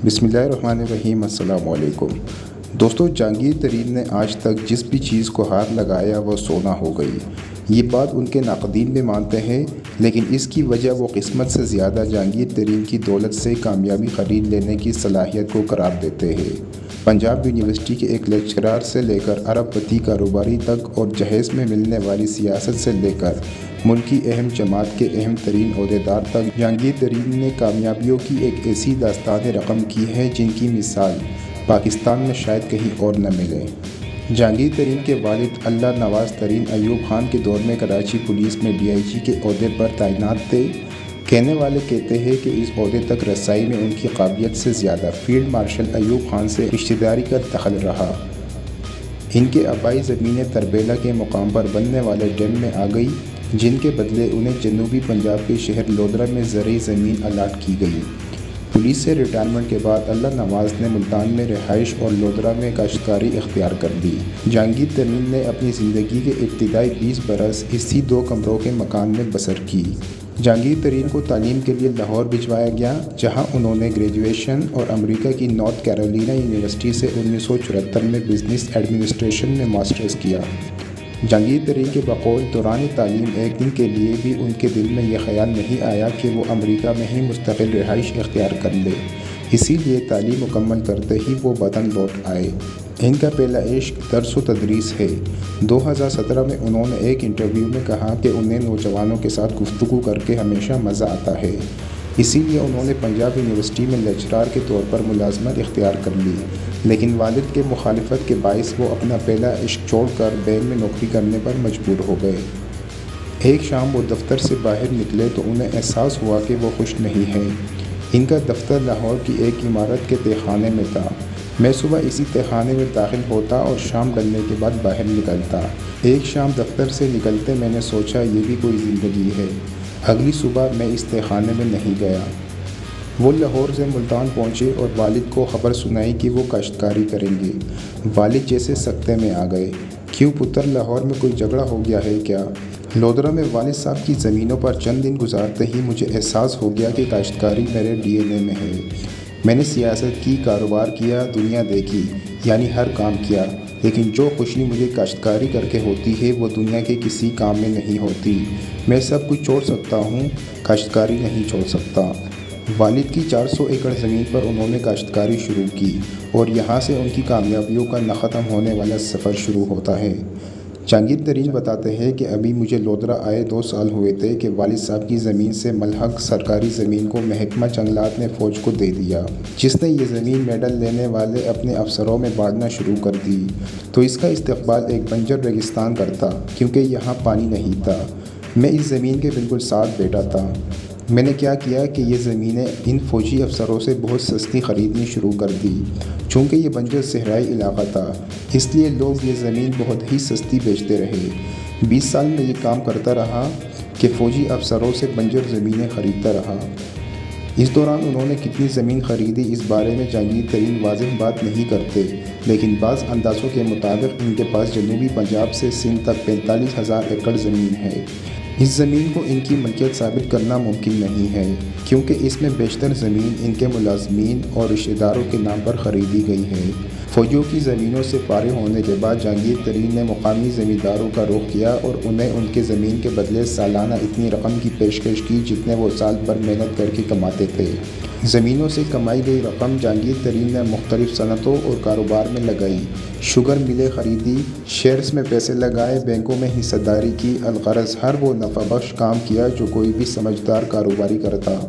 بسم اللہ الرحمن الرحیم۔ السلام علیکم دوستو، جہانگیر ترین نے آج تک جس بھی چیز کو ہاتھ لگایا وہ سونا ہو گئی۔ یہ بات ان کے ناقدین بھی مانتے ہیں، لیکن اس کی وجہ وہ قسمت سے زیادہ جہانگیر ترین کی دولت سے کامیابی خرید لینے کی صلاحیت کو قرار دیتے ہیں۔ پنجاب یونیورسٹی کے ایک لیکچرار سے لے کر ارب پتی کاروباری تک اور جہیز میں ملنے والی سیاست سے لے کر ملک کی اہم جماعت کے اہم ترین عہدیدار تک، جہانگیر ترین نے کامیابیوں کی ایک ایسی داستان رقم کی ہے جن کی مثال پاکستان میں شاید کہیں اور نہ ملے۔ جہانگیر ترین کے والد اللہ نواز ترین ایوب خان کے دور میں کراچی پولیس میں DIG کے عہدے پر تعینات تھے۔ کہنے والے کہتے ہیں کہ اس عہدے تک رسائی میں ان کی قابلیت سے زیادہ فیلڈ مارشل ایوب خان سے رشتہ داری کا دخل رہا۔ ان کے آبائی زمینیں تربیلا کے مقام پر بننے والے ڈیم میں آ گئی، جن کے بدلے انہیں جنوبی پنجاب کے شہر لودھرا میں زرعی زمین الاٹ کی گئی۔ پولیس سے ریٹائرمنٹ کے بعد اللہ نواز نے ملتان میں رہائش اور لودھرا میں کاشتکاری اختیار کر دی۔ جہانگیر ترین نے اپنی زندگی کے ابتدائی 20 برس اسی 2 کمروں کے مکان میں بسر کی۔ جہانگیر ترین کو تعلیم کے لیے لاہور بھجوایا گیا، جہاں انہوں نے گریجویشن اور امریکہ کی نارتھ کیرولینا یونیورسٹی سے 1974 میں بزنس ایڈمنسٹریشن میں ماسٹرز کیا۔ جہانگیر ترین کے بقول دوران تعلیم ایک دن کے لیے بھی ان کے دل میں یہ خیال نہیں آیا کہ وہ امریکہ میں ہی مستقل رہائش اختیار کر لے، اسی لیے تعلیم مکمل کرتے ہی وہ وطن لوٹ آئے۔ ان کا پہلا عشق درس و تدریس ہے۔ 2017 میں انہوں نے ایک انٹرویو میں کہا کہ انہیں نوجوانوں کے ساتھ گفتگو کر کے ہمیشہ مزہ آتا ہے، اسی لیے انہوں نے پنجاب یونیورسٹی میں لیکچرار کے طور پر ملازمت اختیار کر لی، لیکن والد کے مخالفت کے باعث وہ اپنا پہلا عشق چھوڑ کر بینک میں نوکری کرنے پر مجبور ہو گئے۔ ایک شام وہ دفتر سے باہر نکلے تو انہیں احساس ہوا کہ وہ خوش نہیں ہیں۔ ان کا دفتر لاہور کی ایک عمارت کے تہخانے میں تھا۔ میں صبح اسی تہخانے میں داخل ہوتا اور شام ڈلنے کے بعد باہر نکلتا۔ ایک شام دفتر سے نکلتے میں نے سوچا یہ بھی کوئی زندگی ہے۔ اگلی صبح میں اس تہخانے میں نہیں گیا۔ وہ لاہور سے ملتان پہنچے اور والد کو خبر سنائی کہ وہ کاشتکاری کریں گے۔ والد جیسے سکتے میں آ گئے۔ کیوں پتر، لاہور میں کوئی جھگڑا ہو گیا ہے کیا؟ لودھرا میں والد صاحب کی زمینوں پر چند دن گزارتے ہی مجھے احساس ہو گیا کہ کاشتکاری میرے DNA میں ہے۔ میں نے سیاست کی، کاروبار کیا، دنیا دیکھی، یعنی ہر کام کیا، لیکن جو خوشی مجھے کاشتکاری کر کے ہوتی ہے وہ دنیا کے کسی کام میں نہیں ہوتی۔ میں سب کچھ چھوڑ سکتا ہوں، کاشتکاری نہیں چھوڑ سکتا۔ والد کی 400 ایکڑ زمین پر انہوں نے کاشتکاری شروع کی اور یہاں سے ان کی کامیابیوں کا نہ ختم ہونے والا سفر شروع ہوتا ہے۔ جہانگیر ترین بتاتے ہیں کہ ابھی مجھے لودھرا آئے 2 سال ہوئے تھے کہ والد صاحب کی زمین سے ملحق سرکاری زمین کو محکمہ جنگلات نے فوج کو دے دیا، جس نے یہ زمین میڈل لینے والے اپنے افسروں میں بانٹنا شروع کر دی، تو اس کا استقبال ایک بنجر ریگستان کرتا کیونکہ یہاں پانی نہیں تھا۔ میں اس زمین کے بالکل ساتھ بیٹھا تھا۔ میں نے کیا کیا کہ یہ زمینیں ان فوجی افسروں سے بہت سستی خریدنی شروع کر دی۔ چونکہ یہ بنجر صحرائی علاقہ تھا، اس لیے لوگ یہ زمین بہت ہی سستی بیچتے رہے۔ 20 سال میں یہ کام کرتا رہا کہ فوجی افسروں سے بنجر زمینیں خریدتا رہا۔ اس دوران انہوں نے کتنی زمین خریدی اس بارے میں جہانگیر ترین واضح بات نہیں کرتے، لیکن بعض اندازوں کے مطابق ان کے پاس جنوبی پنجاب سے سندھ تک 45,000 ایکڑ زمین ہے۔ اس زمین کو ان کی ملکیت ثابت کرنا ممکن نہیں ہے، کیونکہ اس میں بیشتر زمین ان کے ملازمین اور رشتہ داروں کے نام پر خریدی گئی ہے۔ فوجیوں کی زمینوں سے فارغ ہونے کے بعد جہانگیر ترین نے مقامی زمینداروں کا رخ کیا اور انہیں ان کے زمین کے بدلے سالانہ اتنی رقم کی پیشکش کی جتنے وہ سال بھر محنت کر کے کماتے تھے۔ زمینوں سے کمائی گئی رقم جہانگیر ترین نے مختلف صنعتوں اور کاروبار میں لگائی۔ شوگر ملیں خریدی، شیئرز میں پیسے لگائے، بینکوں میں حصہ داری کی، الغرض ہر وہ نفع بخش کام کیا جو کوئی بھی سمجھدار کاروباری کرتا۔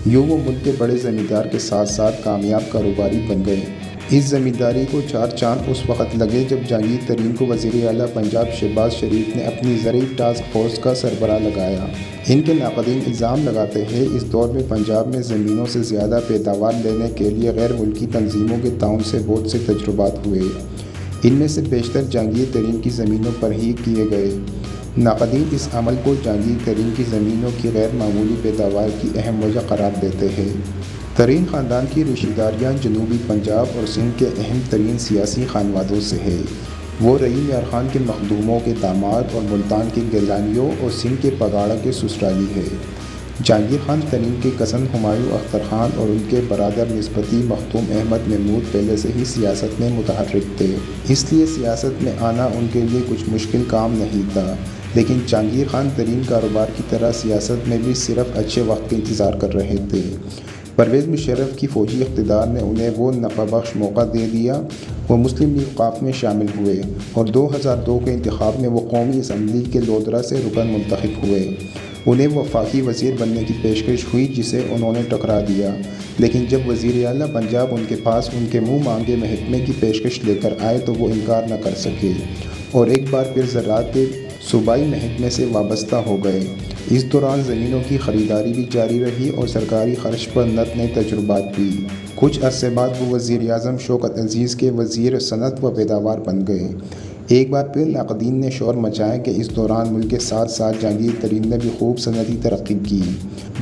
یوں وہ ملک کے بڑے زمیندار کے ساتھ ساتھ کامیاب کاروباری بن گئے۔ اس زمینداری کو 4 چاند اس وقت لگے جب جہانگیر ترین کو وزیر اعلیٰ پنجاب شہباز شریف نے اپنی زرعی ٹاسک فورس کا سربراہ لگایا۔ ان کے ناقدین الزام لگاتے ہیں اس دور میں پنجاب میں زمینوں سے زیادہ پیداوار لینے کے لیے غیر ملکی تنظیموں کے تعاون سے بہت سے تجربات ہوئے۔ ان میں سے بیشتر جہانگیر ترین کی زمینوں پر ہی کیے گئے۔ ناقدین اس عمل کو جہانگیر ترین کی زمینوں کی غیر معمولی پیداوار کی اہم وجہ قرار دیتے ہیں۔ ترین خاندان کی رشتہ داریاں جنوبی پنجاب اور سندھ کے اہم ترین سیاسی خانوادوں سے ہے۔ وہ رحیم یار خان کے مخدوموں کے داماد اور ملتان کے گیلانیوں اور سندھ کے پگاڑا کے سسرالی ہے۔ جہانگیر خان ترین کے کزن ہمایوں اختر خان اور ان کے برادر نسبتی مختوم احمد محمود پہلے سے ہی سیاست میں متحرک تھے، اس لیے سیاست میں آنا ان کے لیے کچھ مشکل کام نہیں تھا، لیکن جہانگیر خان ترین کاروبار کی طرح سیاست میں بھی صرف اچھے وقت کا انتظار کر رہے تھے۔ پرویز مشرف کی فوجی اقتدار نے انہیں وہ نفع بخش موقع دے دیا، وہ مسلم لیگ ق میں شامل ہوئے اور 2002 کے انتخاب میں وہ قومی اسمبلی کے لودرا سے رکن منتخب ہوئے۔ انہیں وفاقی وزیر بننے کی پیشکش ہوئی جسے انہوں نے ٹھکرا دیا، لیکن جب وزیر اعلیٰ پنجاب ان کے پاس ان کے منہ مانگے محکمے کی پیشکش لے کر آئے تو وہ انکار نہ کر سکے اور ایک بار پھر زراعت کے صوبائی محکمے سے وابستہ ہو گئے۔ اس دوران زمینوں کی خریداری بھی جاری رہی اور سرکاری خرچ پر نت نئے تجربات بھی۔ کچھ عرصے بعد وہ وزیر اعظم شوکت عزیز کے وزیر صنعت و پیداوار بن گئے۔ ایک بار پھر ناقدین نے شور مچایا کہ اس دوران ملک کے ساتھ ساتھ جہانگیر ترین نے بھی خوب صنعتی ترقی کی۔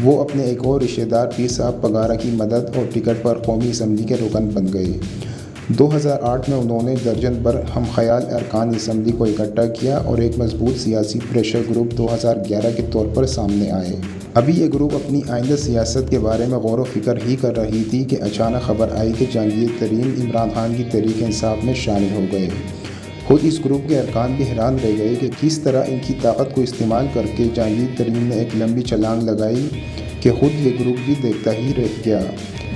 وہ اپنے ایک اور رشتہ دار پیر صاحب پگارا کی مدد اور ٹکٹ پر قومی اسمبلی کے رکن بن گئے۔ 2008 میں انہوں نے درجن بھر ہم خیال ارکان اسمبلی کو اکٹھا کیا اور ایک مضبوط سیاسی پریشر گروپ 2011 کے طور پر سامنے آئے۔ ابھی یہ گروپ اپنی آئندہ سیاست کے بارے میں غور و فکر ہی کر رہی تھی کہ اچانک خبر آئی کہ جہانگیر ترین عمران خان کی تحریک انصاف میں شامل ہو گئے۔ خود اس گروپ کے ارکان بھی حیران رہ گئے کہ کس طرح ان کی طاقت کو استعمال کر کے جہانگیر ترین نے ایک لمبی چھلانگ لگائی کہ خود یہ گروپ بھی دیکھتا ہی رہ گیا۔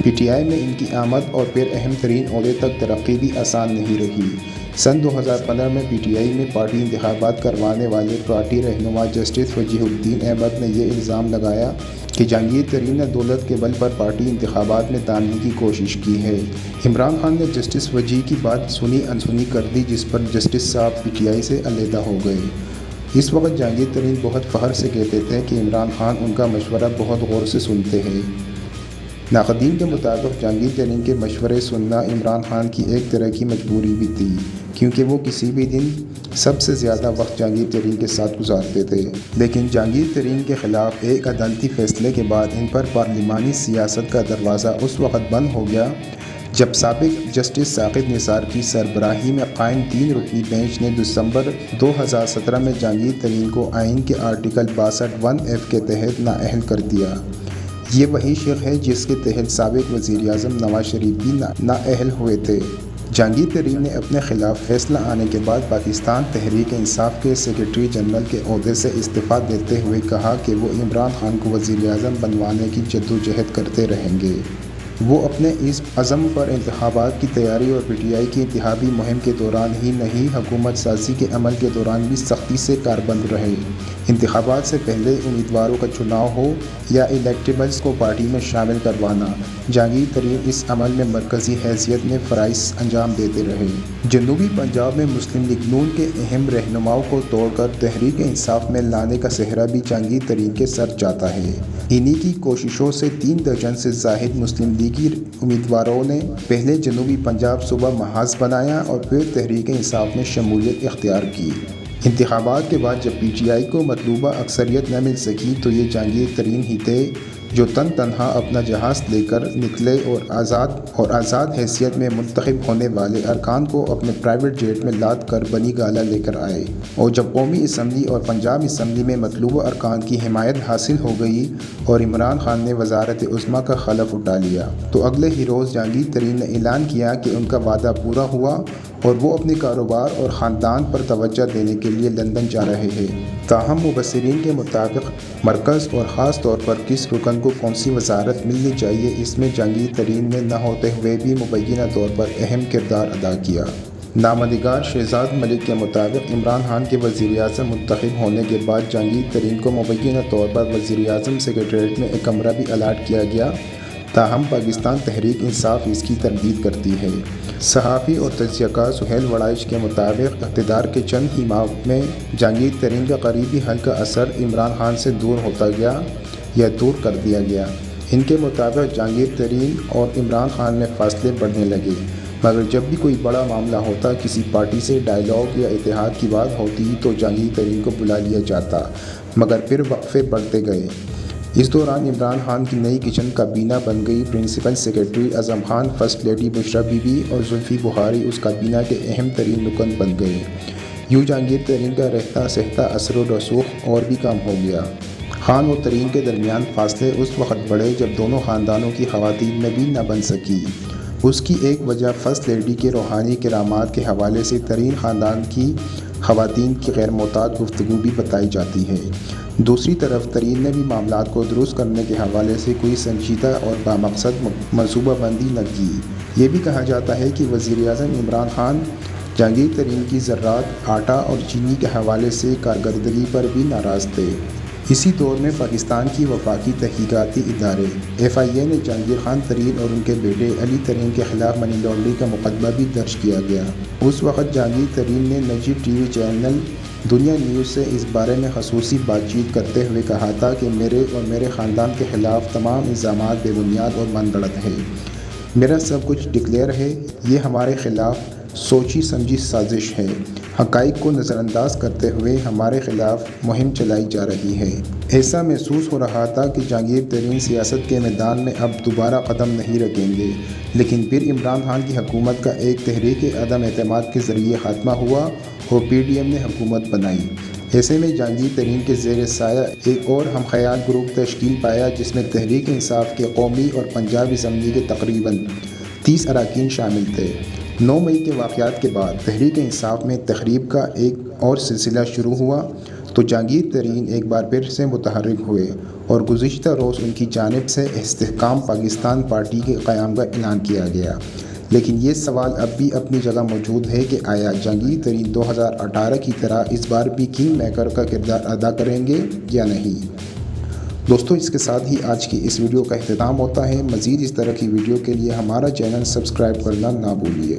پی ٹی آئی میں ان کی آمد اور پھر اہم ترین عہدے تک ترقی بھی آسان نہیں رہی۔ سن 2015 میں پی ٹی آئی میں پارٹی انتخابات کروانے والے پارٹی رہنما جسٹس وجیہ الدین احمد نے یہ الزام لگایا کہ جہانگیر ترین نے دولت کے بل پر پارٹی انتخابات میں داننے کی کوشش کی ہے۔ عمران خان نے جسٹس وجیہ کی بات سنی انسنی کر دی، جس پر جسٹس صاحب پی ٹی آئی سے علیحدہ ہو گئے۔ اس وقت جہانگیر ترین بہت فخر سے کہتے تھے کہ عمران خان ان کا مشورہ بہت غور سے سنتے ہیں۔ ناقدین کے مطابق جہانگیر ترین کے مشورے سننا عمران خان کی ایک طرح کی مجبوری بھی تھی، کیونکہ وہ کسی بھی دن سب سے زیادہ وقت جہانگیر ترین کے ساتھ گزارتے تھے۔ لیکن جہانگیر ترین کے خلاف ایک عدالتی فیصلے کے بعد ان پر پارلیمانی سیاست کا دروازہ اس وقت بند ہو گیا جب سابق جسٹس ثاقب نثار کی سربراہی میں قائم 3 رکنی بینچ نے دسمبر 2017 میں جہانگیر ترین کو آئین کے آرٹیکل 62(1)(f) کے تحت نااہل کر دیا۔ یہ وہی شق ہے جس کے تحت سابق وزیر اعظم نواز شریف بھی نااہل ہوئے تھے۔ جہانگیر ترین نے اپنے خلاف فیصلہ آنے کے بعد پاکستان تحریک انصاف کے سیکرٹری جنرل کے عہدے سے استعفیٰ دیتے ہوئے کہا کہ وہ عمران خان کو وزیر اعظم بنوانے کی جدوجہد کرتے رہیں گے۔ وہ اپنے اس عزم پر انتخابات کی تیاری اور پی ٹی آئی کی انتخابی مہم کے دوران ہی نہیں، حکومت سازی کے عمل کے دوران بھی سختی سے کاربند رہے۔ انتخابات سے پہلے امیدواروں کا چناؤ ہو یا الیکٹیبلز کو پارٹی میں شامل کروانا، جہانگیر ترین اس عمل میں مرکزی حیثیت میں فرائض انجام دیتے رہے۔ جنوبی پنجاب میں مسلم لیگ نون کے اہم رہنماؤں کو توڑ کر تحریک انصاف میں لانے کا صحرا بھی جہانگیر ترین کے سر جاتا ہے۔ انہی کی کوششوں سے 3 درجن سے زائد مسلم لیگی امیدواروں نے پہلے جنوبی پنجاب صوبہ محاذ بنایا اور پھر تحریک انصاف میں شمولیت اختیار کی۔ انتخابات کے بعد جب پی ٹی آئی کو مطلوبہ اکثریت نہ مل سکی تو یہ جہانگیر ترین ہی تھے جو تنہا اپنا جہاز لے کر نکلے اور آزاد حیثیت میں منتخب ہونے والے ارکان کو اپنے پرائیویٹ جیٹ میں لاد کر بنی گالہ لے کر آئے۔ اور جب قومی اسمبلی اور پنجاب اسمبلی میں مطلوبہ ارکان کی حمایت حاصل ہو گئی اور عمران خان نے وزارت عظمیٰ کا حلف اٹھا لیا تو اگلے ہی روز جہانگیر ترین نے اعلان کیا کہ ان کا وعدہ پورا ہوا اور وہ اپنے کاروبار اور خاندان پر توجہ دینے کے لیے لندن جا رہے ہیں۔ تاہم مبصرین کے مطابق مرکز اور خاص طور پر کس رکن کو کون سی وزارت ملنی چاہیے، اس میں جہانگیر ترین نے نہ ہوتے ہوئے بھی مبینہ طور پر اہم کردار ادا کیا۔ نامہ شہزاد ملک کے مطابق عمران خان کے وزیر اعظم منتخب ہونے کے بعد جہانگیر ترین کو مبینہ طور پر وزیر اعظم سیکریٹریٹ میں ایک کمرہ بھی الاٹ کیا گیا، تاہم پاکستان تحریک انصاف اس کی تردید کرتی ہے۔ صحافی اور تجزیہ کار سہیل وڑائچ کے مطابق اقتدار کے چند ہی ماہ میں جہانگیر ترین کا قریبی حلقہ اثر عمران خان سے دور ہوتا گیا یا دور کر دیا گیا۔ ان کے مطابق جہانگیر ترین اور عمران خان میں فاصلے بڑھنے لگے، مگر جب بھی کوئی بڑا معاملہ ہوتا، کسی پارٹی سے ڈائیلاگ یا اتحاد کی بات ہوتی تو جہانگیر ترین کو بلا لیا جاتا، مگر پھر وقفے بڑھتے گئے۔ اس دوران عمران خان کی نئی کچن کابینہ بن گئی۔ Principal secretary Azam Khan, first lady Bushra Bibi اور زلفی بخاری اس کابینہ کے اہم ترین رکن بن گئے۔ یوں جہانگیر ترین کا رہتا سہتا اثر و رسوخ اور بھی کم ہو گیا۔ خان و ترین کے درمیان فاصلے اس وقت بڑھے جب دونوں خاندانوں کی خواتین نبی نہ بن سکی۔ اس کی ایک وجہ فرسٹ لیڈی کے روحانی کرامات کے حوالے سے ترین خاندان کی خواتین کی غیر معتاد گفتگو بھی بتائی جاتی ہے۔ دوسری طرف ترین نے بھی معاملات کو درست کرنے کے حوالے سے کوئی سنجیدہ اور بامقصد منصوبہ بندی نہ کی۔ یہ بھی کہا جاتا ہے کہ وزیر اعظم عمران خان جہانگیر ترین کی زراعت، آٹا اور چینی کے حوالے سے کارکردگی پر بھی ناراض تھے۔ اسی دور میں پاکستان کی وفاقی تحقیقاتی ادارے FIA نے جہانگیر خان ترین اور ان کے بیٹے علی ترین کے خلاف منی لانڈرنگ کا مقدمہ بھی درج کیا گیا۔ اس وقت جہانگیر ترین نے نجی TV چینل دنیا نیوز سے اس بارے میں خصوصی بات چیت کرتے ہوئے کہا تھا کہ میرے اور میرے خاندان کے خلاف تمام الزامات بے بنیاد اور من گھڑت ہیں۔ میرا سب کچھ ڈکلیئر ہے۔ یہ ہمارے خلاف سوچی سمجھی سازش ہے۔ حقائق کو نظر انداز کرتے ہوئے ہمارے خلاف مہم چلائی جا رہی ہے۔ ایسا محسوس ہو رہا تھا کہ جہانگیر ترین سیاست کے میدان میں اب دوبارہ قدم نہیں رکھیں گے، لیکن پھر عمران خان کی حکومت کا ایک تحریک عدم اعتماد کے ذریعے خاتمہ ہوا اور PDM نے حکومت بنائی۔ ایسے میں جہانگیر ترین کے زیر سایہ ایک اور ہم خیال گروپ تشکیل پایا جس میں تحریک انصاف کے قومی اور پنجاب اسمبلی کے تقریباً 30 اراکین شامل تھے۔ 9 مئی کے واقعات کے بعد تحریک انصاف میں تخریب کا ایک اور سلسلہ شروع ہوا تو جہانگیر ترین ایک بار پھر سے متحرک ہوئے اور گزشتہ روز ان کی جانب سے استحکام پاکستان پارٹی کے قیام کا اعلان کیا گیا۔ لیکن یہ سوال اب بھی اپنی جگہ موجود ہے کہ آیا جہانگیر ترین 2018 کی طرح اس بار بھی کنگ میکر کا کردار ادا کریں گے یا نہیں؟ دوستو، اس کے ساتھ ہی آج کی اس ویڈیو کا اختتام ہوتا ہے۔ مزید اس طرح کی ویڈیو کے لیے ہمارا چینل سبسکرائب کرنا نہ بھولیے۔